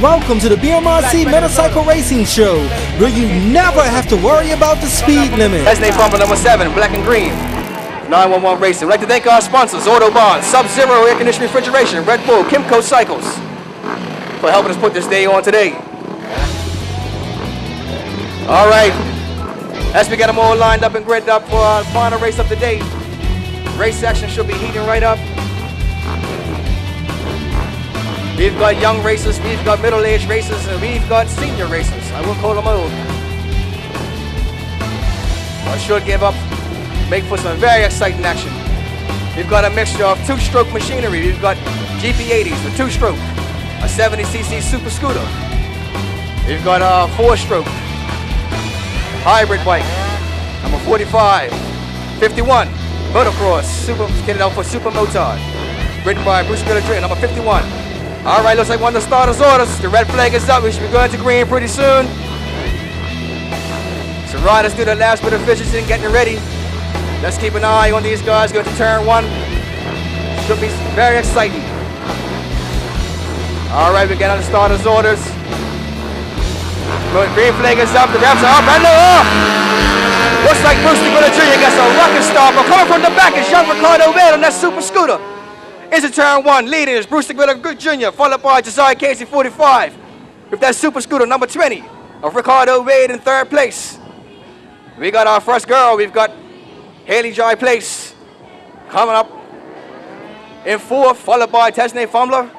Welcome to the BMRC Motorcycle Racing Show, where you never have to worry about the speed limit. Raceday bumper number 7, black and green. 911 Racing. We'd like to thank our sponsors, Autobahn, Sub-Zero Air Conditioning Refrigeration, Red Bull, Kimco Cycles, for helping us put this day on today. All right, as we get them all lined up and gridded up for our final race of the day, race action should be heating right up. We've got young racers, we've got middle-aged racers, and we've got senior racers. I won't call them old. I should make for some very exciting action. We've got a mixture of two-stroke machinery. We've got GP80s, the two-stroke, a 70cc super scooter. We've got a four-stroke hybrid bike, number 45, 51, motocross, kitted out for super motard, ridden by Bruce Miller, number 51. All right, looks like one of the starters' orders. The red flag is up. We should be going to green pretty soon. So riders do the last bit of efficiency and getting ready. Let's keep an eye on these guys going to turn 1. Should be very exciting. All right, we get on the starters' orders. Green flag is up. The wraps are up and they're off. Looks like Bruce Miller Jr. gets a rocket star, but coming from the back is young Ricardo Red on that super scooter. Into turn 1, leading is Bruce Miller Jr., followed by Josiah Casey, 45, with that super scooter, number 20, of Ricardo Wade in 3rd place. We got our first girl. We've got Haley Joy Place coming up in 4th, followed by Tesnay Fumbler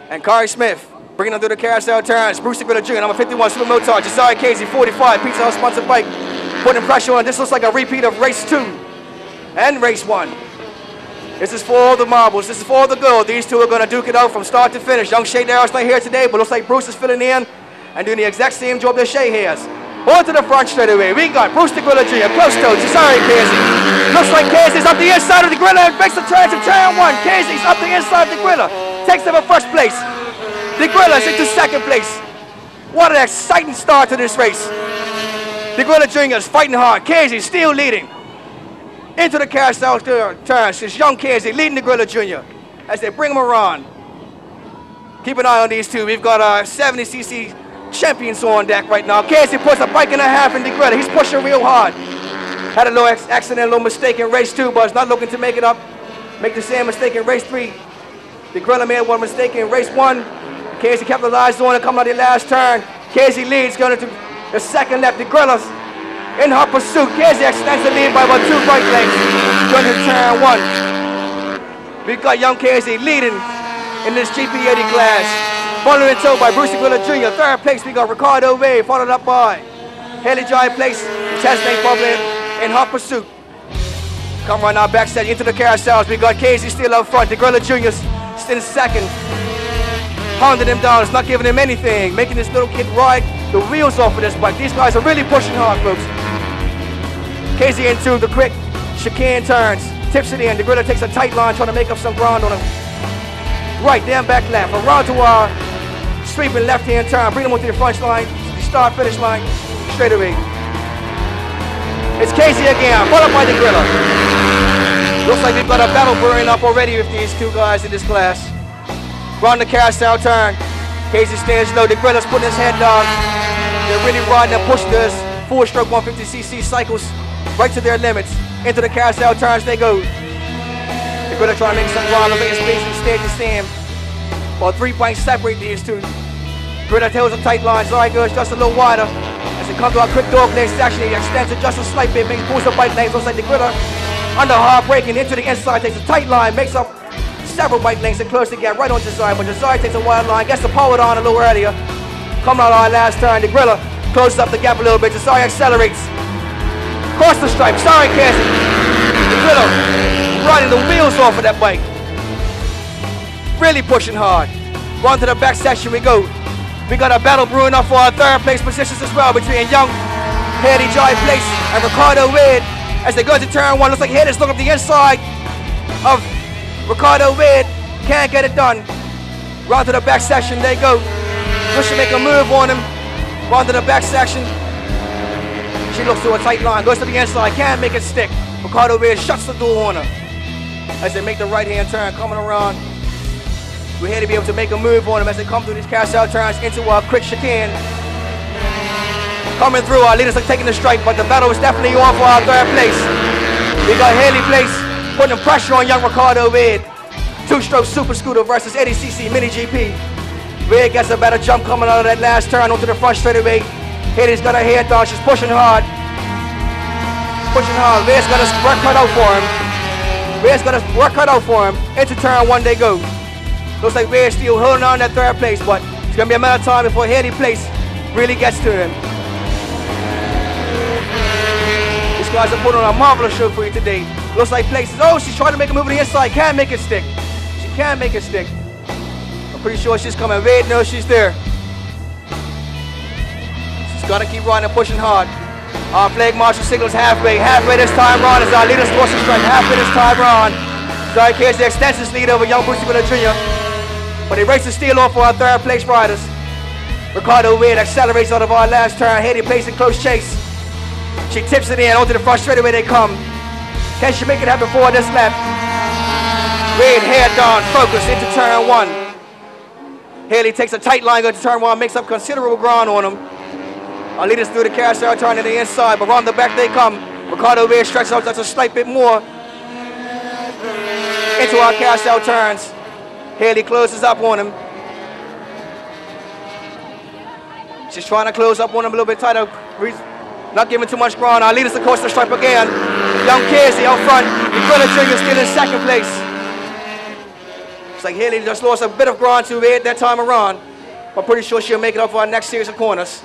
and Kari Smith, bringing them through the carousel turns. Bruce Miller Jr., number 51, super motard, Josiah Casey, 45, Pizza Hut sponsored bike, putting pressure on. This looks like a repeat of race 2 and race 1. This is for all the marbles. This is for all the girls. These two are going to duke it out from start to finish. Young Shay Darrell's not here today, but looks like Bruce is filling in and doing the exact same job that Shay has. On to the front straight away. We got Bruce Miller Jr., close to Josiah Casey. Looks like Casey's up the inside of the griller and makes the turn to turn 1. Casey's up the inside of the griller. Takes them in 1st place. The griller's into 2nd place. What an exciting start to this race. The Griller Jr. is fighting hard. Casey still leading. Into the carousel turns, it's young Casey leading the Griller Jr. as they bring him around. Keep an eye on these two. We've got our 70cc champions on deck right now. Casey puts a bike and a half in the Griller. He's pushing real hard. Had a little accident, a little mistake in race 2, but is not looking to make it up. Make the same mistake in race 3. The Griller made one mistake in race 1. Casey capitalized on it, coming out the last turn. Casey leads, going into the 2nd lap. The Griller's in her pursuit. Casey extends the lead by about 2 bike lengths. Going to turn 1. We've got young Casey leading in this GP80 class. Followed in tow by Bruce Miller Jr. 3rd place, we got Ricardo Wade, followed up by Haley Joy Place, Tesnay Public in her pursuit. Come right now, backstage into the carousels. We got Casey still up front. The Griller Jr.'s still in 2nd. Pounding him down, it's not giving him anything. Making this little kid ride the wheels off of this bike. These guys are really pushing hard, folks. Casey into the quick chicane turns, tips it in. The Griller takes a tight line, trying to make up some ground on him. Right, then back left, around to our sweeping left-hand turn, bring him onto the front line, the start-finish line, straight away. It's Casey again, followed by the Griller. Looks like we've got a battle brewing up already with these two guys in this class. Round the carousel turn, Casey stays low, the Griller's putting his head down. They're really riding and pushing this 4-stroke 150cc cycles right to their limits. Into the carousel turns they go. The Griller trying to make some ground, looking at space and stage the same. While 3 bikes separate these two. Griller tells them tight lines, all right, goes just a little wider. As it comes to our quick dog lane section, he extends it just a slight bit, makes boost of bike lanes. Looks like the Griller under hard braking into the inside, takes a tight line, makes up several bike lanes and close to get right on Josiah. But Josiah takes a wide line, gets the power on a little earlier. Coming out our last turn, the Griller closes up the gap a little bit. Josiah accelerates. Cross the stripe, sorry Cassie. The Griller riding the wheels off of that bike. Really pushing hard. Run to the back section we go. We got a battle brewing up for our 3rd place positions as well between young Haley Joy Place and Ricardo Wade. As they go to turn 1, looks like Haley's looking up the inside of Ricardo Wade. Can't get it done. Run to the back section they go. Push to make a move on him. Run to the back section. She looks to a tight line, goes to the inside, can't make it stick. Ricardo Wade shuts the door on her as they make the right-hand turn, coming around We're here to be able to make a move on them as they come through these carousel turns into our quick chicane. Coming through, our leaders are taking the strike, but the battle is definitely on for our third place. We got Haley Place putting pressure on young Ricardo Wade. Two-stroke super scooter versus Eddie CC Mini GP. Wade gets a better jump coming out of that last turn onto the front straightaway. Haley's got her head down, she's pushing hard. Pushing hard, Wade's got his work cut out for him. Wade's got his work cut out for him. Into turn one they go. Looks like Wade's still holding on that third place, but it's gonna be a matter of time before Haley Place really gets to him. These guys are putting on a marvelous show for you today. Looks like Places. Oh, she's trying to make a move to the inside. Can't make it stick. She can't make it stick. I'm pretty sure she's coming. Wade knows she's there. She's got to keep riding and pushing hard. Our flag marshal signals halfway. Halfway this time round as our leader scores a strike. Halfway this time round. Sorry, here's the extensive lead over young Brucey Miller Jr. But they race the steal off for our third place riders. Ricardo Wade accelerates out of our last turn. Haley Place in close chase. She tips it in onto the front straightaway they come. Can she make it happen before this lap? Wade head down, focus into turn one. Haley takes a tight line going to turn one, makes up considerable ground on him. Our leaders through the carousel turn to the inside, but around the back they come. Ricardo Wade stretches out just a slight bit more into our carousel turns. Haley closes up on him. She's trying to close up on him a little bit tighter. Not giving too much ground. Our leaders across the stripe again. Young Casey out front. Gorilla Jr. still in second place. It's like Haley just lost a bit of ground to Wade that time around. I'm pretty sure she'll make it up for our next series of corners.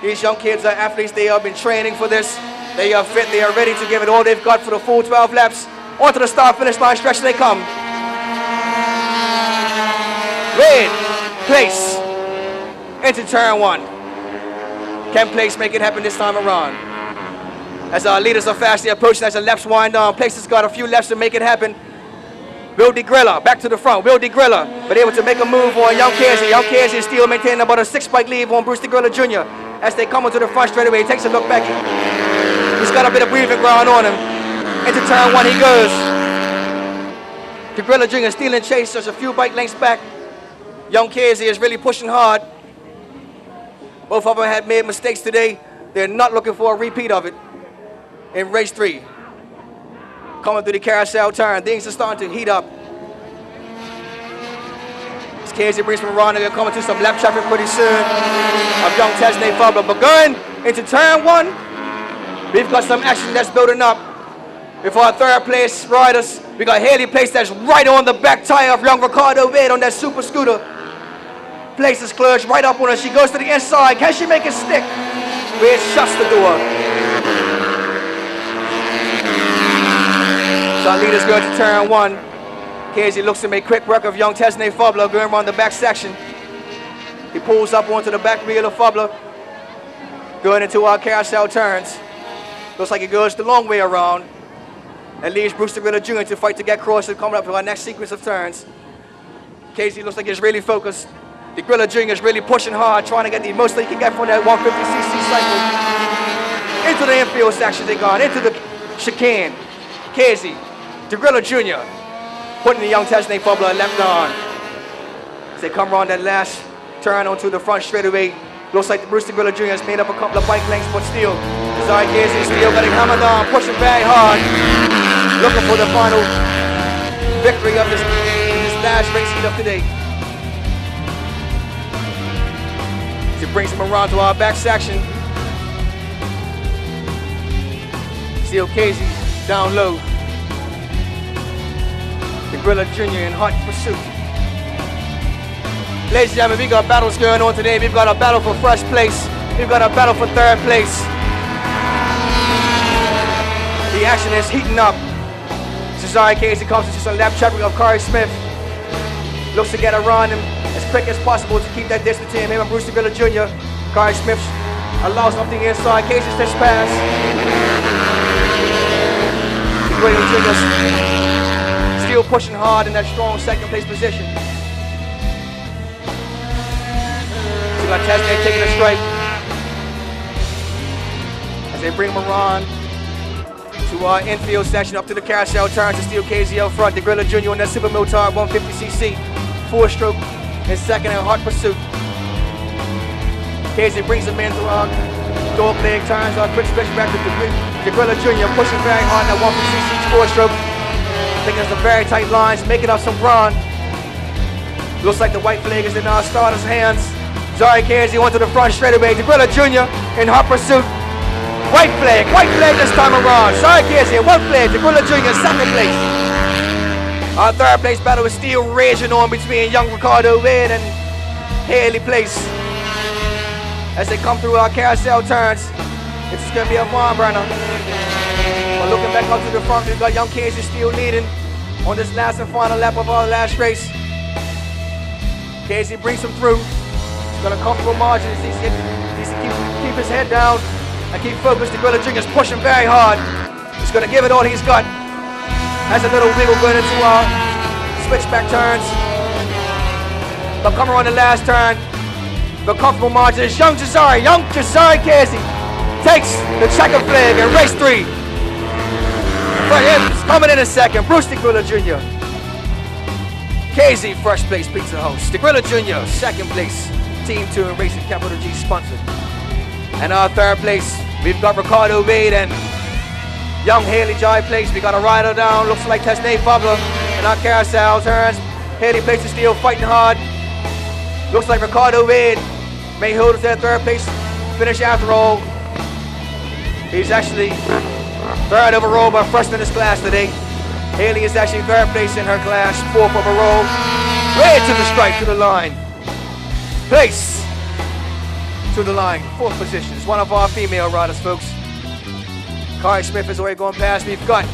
These young kids are athletes. They have been training for this. They are fit. They are ready to give it all they've got for the full 12 laps. Onto the start-finish line stretch they come. Wade, Place, into turn one. Can Place make it happen this time around? As our leaders are fastly approaching as the laps wind down, Place has got a few laps to make it happen. Will DeGrilla, back to the front. Will DeGrilla, but able to make a move on Young Casey. Young Casey is still maintaining about a 6-spike lead on Bruce DeGrilla Jr. As they come into the front straightaway, he takes a look back. He's got a bit of breathing ground on him. Into turn one he goes. DeGrilla Jr. still in chase, just a few bike lengths back. Young Casey is really pushing hard. Both of them had made mistakes today. They're not looking for a repeat of it in race 3. Coming through the carousel turn, things are starting to heat up. As Casey brings from around, they're coming to some lap traffic pretty soon of young Tesney Fabler. But going into turn one, we've got some action that's building up. Before our third place riders, we got Haley Place that's right on the back tire of young Ricardo Wade on that super scooter. Place is clutched right up on her. She goes to the inside. Can she make it stick? Wade shuts the door. So our leaders go to turn one. Casey looks to make quick work of young Tesney Fabler going around the back section. He pulls up onto the back wheel of Fabler, going into our carousel turns. Looks like he goes the long way around. And leaves Bruce DeGrilla Jr. to fight to get across and coming up to our next sequence of turns. Casey looks like he's really focused. DeGrilla Jr. is really pushing hard, trying to get the most he can get from that 150cc cycle. Into the infield section they gone, into the chicane. Casey, DeGrilla Jr. putting the young Tesney Fabler left on. As they come around that last turn onto the front straightaway. Looks like Bruce DeGrilla Jr. has made up a couple of bike lengths, but still, Desire Casey still getting hammered down, pushing very hard. Looking for the final victory of this last race heat of today. As it brings him around to our back section. Still Casey down low. DeGrilla Jr. in hot pursuit. Ladies and gentlemen, we got battles going on today. We've got a battle for first place. We've got a battle for third place. The action is heating up. Desire Casey comes into some lap traffic of Corey Smith. Looks to get around him as quick as possible to keep that distance between him and Bruce DeGrilla Jr. Corey Smith allows something inside. Casey steps past. DeGrilla Jr. still pushing hard in that strong second place position. We got Tesney taking a strike as they bring him around. to our infield section, up to the carousel turns to Steel KZ up front. The Gorilla Jr. on that Super Miltar 150cc, 4-stroke in second and hot pursuit. KZ brings him in to our dog leg turns, our quick stretch back to the Gorilla Jr. pushing very hard in that 150cc, 4-stroke. Taking some very tight lines, making up some ground. Looks like the white flag is in our starter's hands. Zari KZ went to the front straight away. The Gorilla Jr. in hot pursuit. White flag this time around. Zari KZ, one flag. The Gorilla Jr. second place. Our third place battle is still raging on between young Ricardo Wade and Haley Place. As they come through our carousel turns, it's going to be a barn burner. But looking back up to the front, we've got young KZ still leading on this last and final lap of our last race. KZ brings him through. He's got a comfortable margin. He needs to keep his head down and keep focused. The Gorilla Jr. is pushing very hard. He's going to give it all he's got. Has a little wiggle going into our switchback turns. But coming on the last turn, the comfortable margin is young Jazari KZ takes the checker flag in race 3. For him, he's coming in second, Bruce the Gorilla Jr. KZ first place pizza host. The Gorilla Jr. second place, Team 2 and Racing Capital G sponsored. And our third place, we've got Ricardo Wade and young Haley Joy Place. We got a rider down, looks like Tesnay Fabler in our carousel turns. Haley Place is still fighting hard. Looks like Ricardo Wade may hold that third place finish after all. He's actually third overall, but first in his class today. Haley is actually third place in her class, fourth overall. Way to the stripe, to the line. Place to the line, fourth position. It's one of our female riders, folks. Kari Smith is already going past. We've got